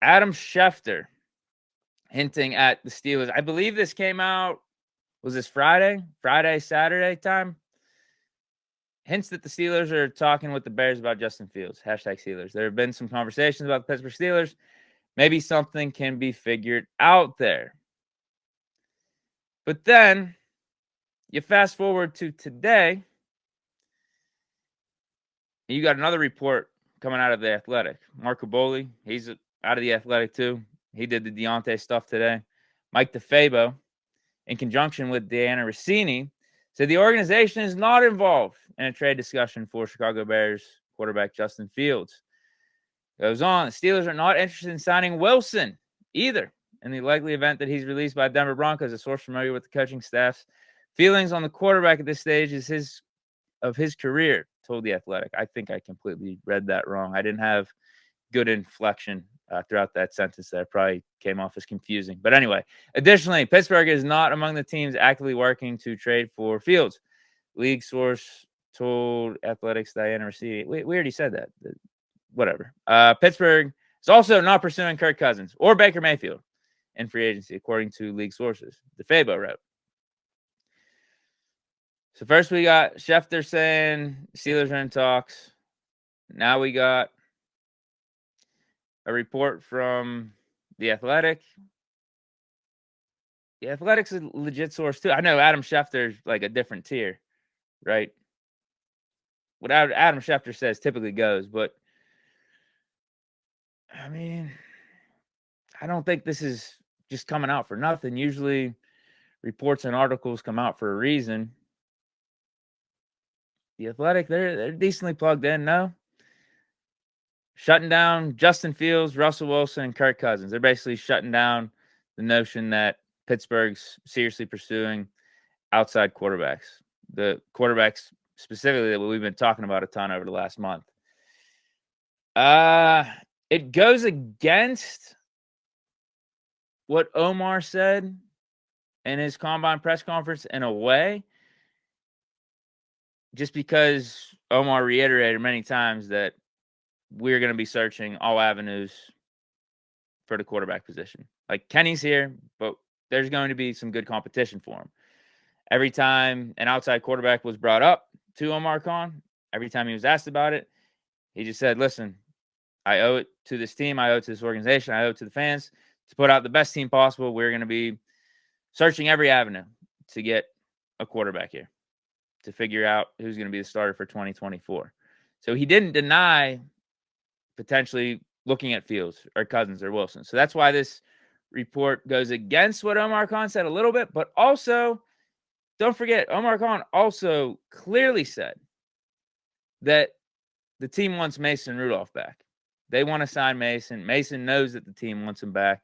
Adam Schefter hinting at the Steelers. I believe this came out, was this Friday, Saturday time? Hints that the Steelers are talking with the Bears about Justin Fields. Hashtag Steelers. There have been some conversations about the Pittsburgh Steelers. Maybe something can be figured out there. But then you fast forward to today, and you got another report coming out of The Athletic. Mark Caboli, he's out of The Athletic too. He did the Deontay stuff today. Mike DeFabo, in conjunction with Deanna Rossini, said the organization is not involved in a trade discussion for Chicago Bears quarterback Justin Fields. Goes on, the Steelers are not interested in signing Wilson either in the likely event that he's released by Denver Broncos. A source familiar with the coaching staff's feelings on the quarterback at this stage is his career, told The Athletic. I think I completely read that wrong. I didn't have good inflection throughout that sentence there. Probably came off as confusing. But anyway, additionally, Pittsburgh is not among the teams actively working to trade for Fields. League source told Athletics Diana Rossini. We already said that. Whatever. Pittsburgh is also not pursuing Kirk Cousins or Baker Mayfield in free agency, according to league sources. DeFabo wrote. So first we got Schefter saying Steelers are in talks. Now we got a report from The Athletic. The Athletic's a legit source too. I know Adam Schefter's like a different tier, right? What Adam Schefter says typically goes, but I mean, I don't think this is just coming out for nothing. Usually reports and articles come out for a reason. The Athletic, they're decently plugged in, no? Shutting down Justin Fields, Russell Wilson, and Kirk Cousins. They're basically shutting down the notion that Pittsburgh's seriously pursuing outside quarterbacks. The quarterbacks specifically that we've been talking about a ton over the last month. It goes against what Omar said in his combine press conference in a way, just because Omar reiterated many times that we're going to be searching all avenues for the quarterback position. Like, Kenny's here, but there's going to be some good competition for him. Every time an outside quarterback was brought up to Omar Khan, every time he was asked about it, he just said, listen, I owe it to this team. I owe it to this organization. I owe it to the fans to put out the best team possible. We're going to be searching every avenue to get a quarterback here, to figure out who's going to be the starter for 2024. So he didn't deny potentially looking at Fields or Cousins or Wilson. So that's why this report goes against what Omar Khan said a little bit, but also don't forget, Omar Khan also clearly said that the team wants Mason Rudolph back. They want to sign Mason. Mason knows that the team wants him back,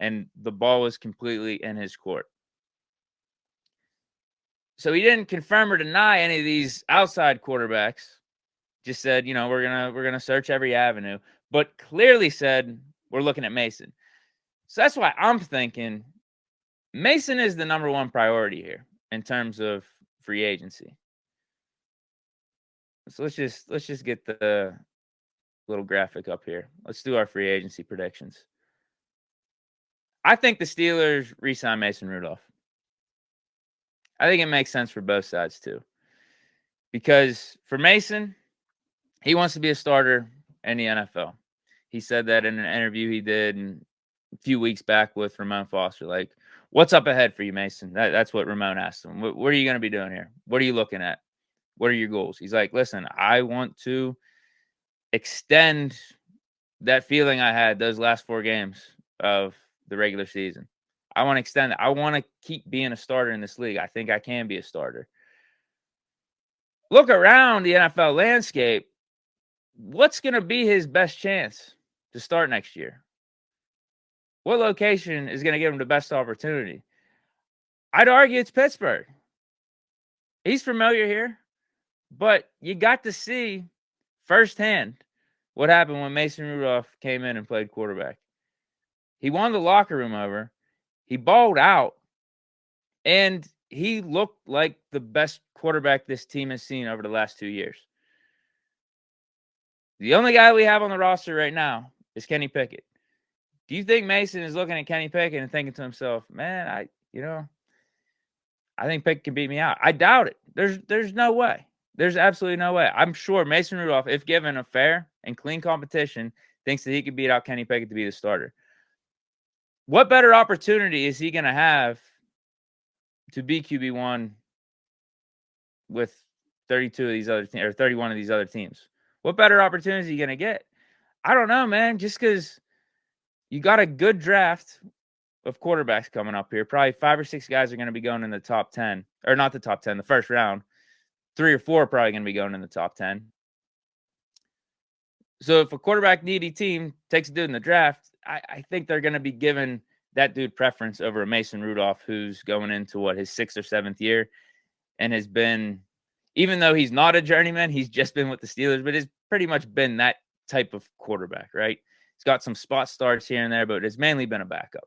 and the ball is completely in his court. So he didn't confirm or deny any of these outside quarterbacks. Just said, we're gonna search every avenue, but clearly said we're looking at Mason. So that's why I'm thinking Mason is the number one priority here in terms of free agency. So let's just get the little graphic up here. Let's do our free agency predictions. I think the Steelers re-sign Mason Rudolph. I think it makes sense for both sides too. Because for Mason, he wants to be a starter in the NFL. He said that in an interview he did a few weeks back with Ramon Foster. Like, what's up ahead for you, Mason? That's what Ramon asked him. What are you going to be doing here? What are you looking at? What are your goals? He's like, listen, I want to extend that feeling I had those last 4 games of the regular season. I want to extend it. I want to keep being a starter in this league. I think I can be a starter. Look around the NFL landscape. What's going to be his best chance to start next year? What location is going to give him the best opportunity? I'd argue it's Pittsburgh. He's familiar here, but you got to see firsthand what happened when Mason Rudolph came in and played quarterback. He won the locker room over. He balled out, and he looked like the best quarterback this team has seen over the last 2 years. The only guy we have on the roster right now is Kenny Pickett. Do you think Mason is looking at Kenny Pickett and thinking to himself, man, I think Pickett can beat me out? I doubt it. There's no way. There's absolutely no way. I'm sure Mason Rudolph, if given a fair and clean competition, thinks that he could beat out Kenny Pickett to be the starter. What better opportunity is he going to have to be QB1 with 32 of these other teams or 31 of these other teams? What better opportunity is he going to get? I don't know, man. Just because you got a good draft of quarterbacks coming up here, probably 5 or 6 guys are going to be going in the top 10, or not the top 10, the first round. 3 or 4 are probably going to be going in the top 10. So if a quarterback needy team takes a dude in the draft, I think they're going to be giving that dude preference over a Mason Rudolph who's going into his 6th or 7th year and has been, even though he's not a journeyman, he's just been with the Steelers, but has pretty much been that type of quarterback, right? He's got some spot starts here and there, but it's mainly been a backup.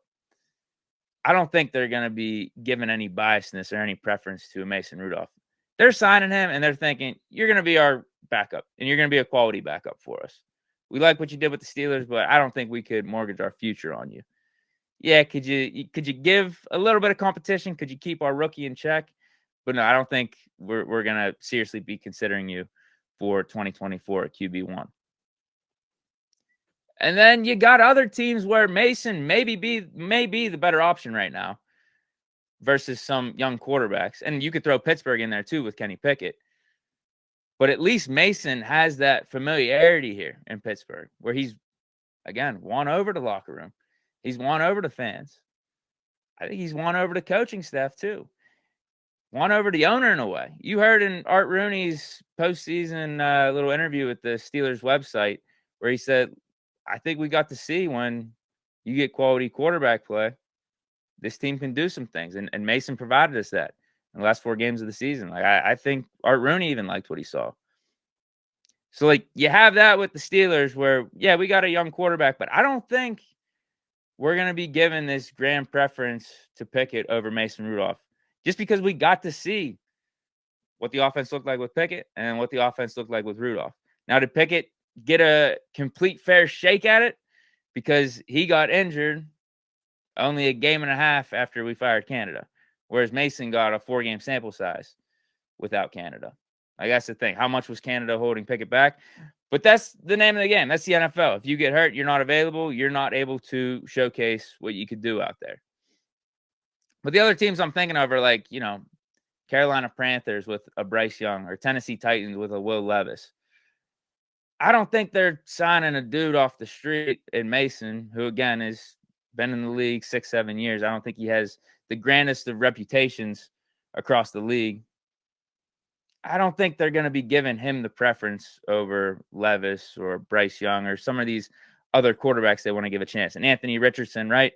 I don't think they're going to be giving any biasness or any preference to a Mason Rudolph. They're signing him and they're thinking, you're going to be our backup and you're going to be a quality backup for us. We like what you did with the Steelers, but I don't think we could mortgage our future on you. Yeah, could you give a little bit of competition? Could you keep our rookie in check? But no, I don't think we're going to seriously be considering you for 2024 at QB1. And then you got other teams where Mason may be the better option right now versus some young quarterbacks. And you could throw Pittsburgh in there too with Kenny Pickett. But at least Mason has that familiarity here in Pittsburgh where he's, again, won over the locker room. He's won over the fans. I think he's won over the coaching staff too. Won over the owner in a way. You heard in Art Rooney's postseason little interview with the Steelers website where he said, I think we got to see when you get quality quarterback play, this team can do some things. And Mason provided us that in the last 4 games of the season. Like I think Art Rooney even liked what he saw. So like you have that with the Steelers where, yeah, we got a young quarterback, but I don't think we're going to be given this grand preference to Pickett over Mason Rudolph just because we got to see what the offense looked like with Pickett and what the offense looked like with Rudolph. Now, did Pickett get a complete fair shake at it because he got injured only a game and a half after we fired Canada, whereas Mason got a 4-game sample size without Canada? Like, that's the thing. How much was Canada holding Pickett back? But that's the name of the game. That's the NFL. If you get hurt, you're not available. You're not able to showcase what you could do out there. But the other teams I'm thinking of are like, Carolina Panthers with a Bryce Young or Tennessee Titans with a Will Levis. I don't think they're signing a dude off the street in Mason, who, again, has been in the league 6-7 years. I don't think he has the grandest of reputations across the league. I don't think they're going to be giving him the preference over Levis or Bryce Young or some of these other quarterbacks they want to give a chance. And Anthony Richardson, right?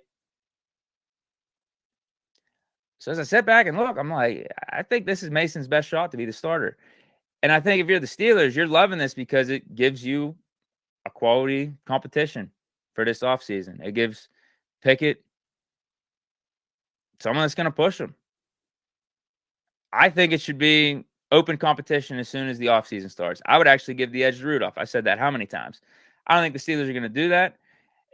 So as I sit back and look, I'm like, I think this is Mason's best shot to be the starter. And I think if you're the Steelers, you're loving this because it gives you a quality competition for this offseason. It gives Pickett someone that's going to push him. I think it should be open competition as soon as the offseason starts. I would actually give the edge to Rudolph. I said that how many times? I don't think the Steelers are going to do that.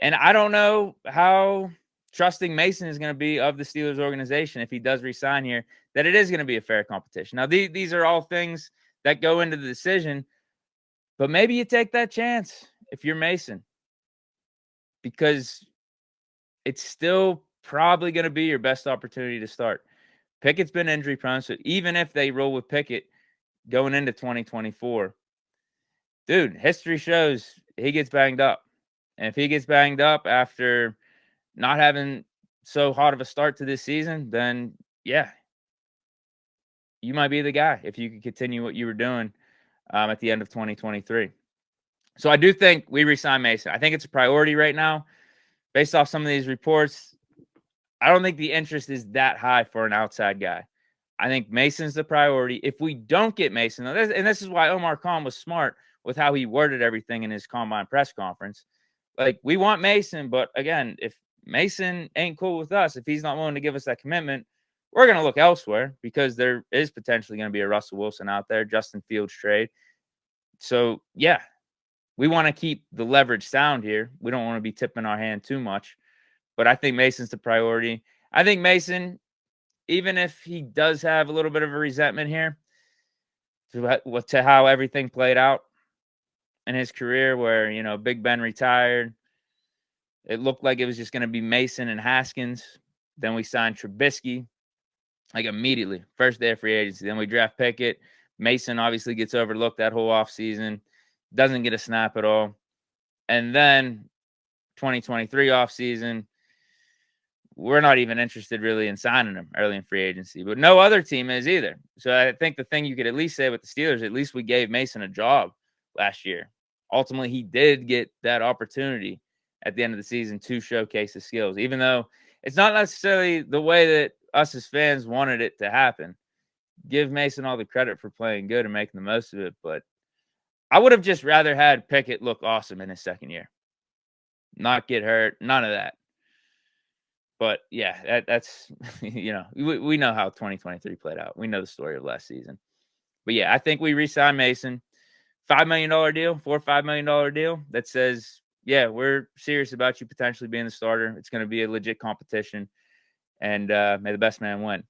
And I don't know how trusting Mason is going to be of the Steelers organization if he does resign here, that it is going to be a fair competition. Now, these are all things that go into the decision, but maybe you take that chance if you're Mason because it's still probably going to be your best opportunity to start. Pickett's been injury prone, so even if they roll with Pickett going into 2024, dude, history shows he gets banged up. And if he gets banged up after not having so hot of a start to this season, then yeah, you might be the guy if you can continue what you were doing at the end of 2023. So I do think we re-sign Mason. I think it's a priority right now. Based off some of these reports, I don't think the interest is that high for an outside guy. I think Mason's the priority. If we don't get Mason, and this is why Omar Khan was smart with how he worded everything in his combine press conference. Like, we want Mason, but again, if Mason ain't cool with us, if he's not willing to give us that commitment, we're going to look elsewhere because there is potentially going to be a Russell Wilson out there, Justin Fields trade. So, yeah, we want to keep the leverage sound here. We don't want to be tipping our hand too much but I think Mason's the priority. I think Mason, even if he does have a little bit of a resentment here to how everything played out in his career, where, you know, Big Ben retired, it looked like it was just going to be Mason and Haskins. Then we signed Trubisky, like immediately, first day of free agency. Then we draft Pickett. Mason obviously gets overlooked that whole offseason, doesn't get a snap at all. And then 2023 offseason, we're not even interested really in signing him early in free agency, but no other team is either. So I think the thing you could at least say with the Steelers, at least we gave Mason a job last year. Ultimately, he did get that opportunity at the end of the season to showcase his skills, even though it's not necessarily the way that us as fans wanted it to happen. Give Mason all the credit for playing good and making the most of it, but I would have just rather had Pickett look awesome in his second year. Not get hurt, none of that. But yeah, that's you know, we know how 2023 played out. We know the story of last season. But yeah, I think we re-sign Mason. $5 million deal, $4 or $5 million deal that says, yeah, we're serious about you potentially being the starter. It's going to be a legit competition, and may the best man win.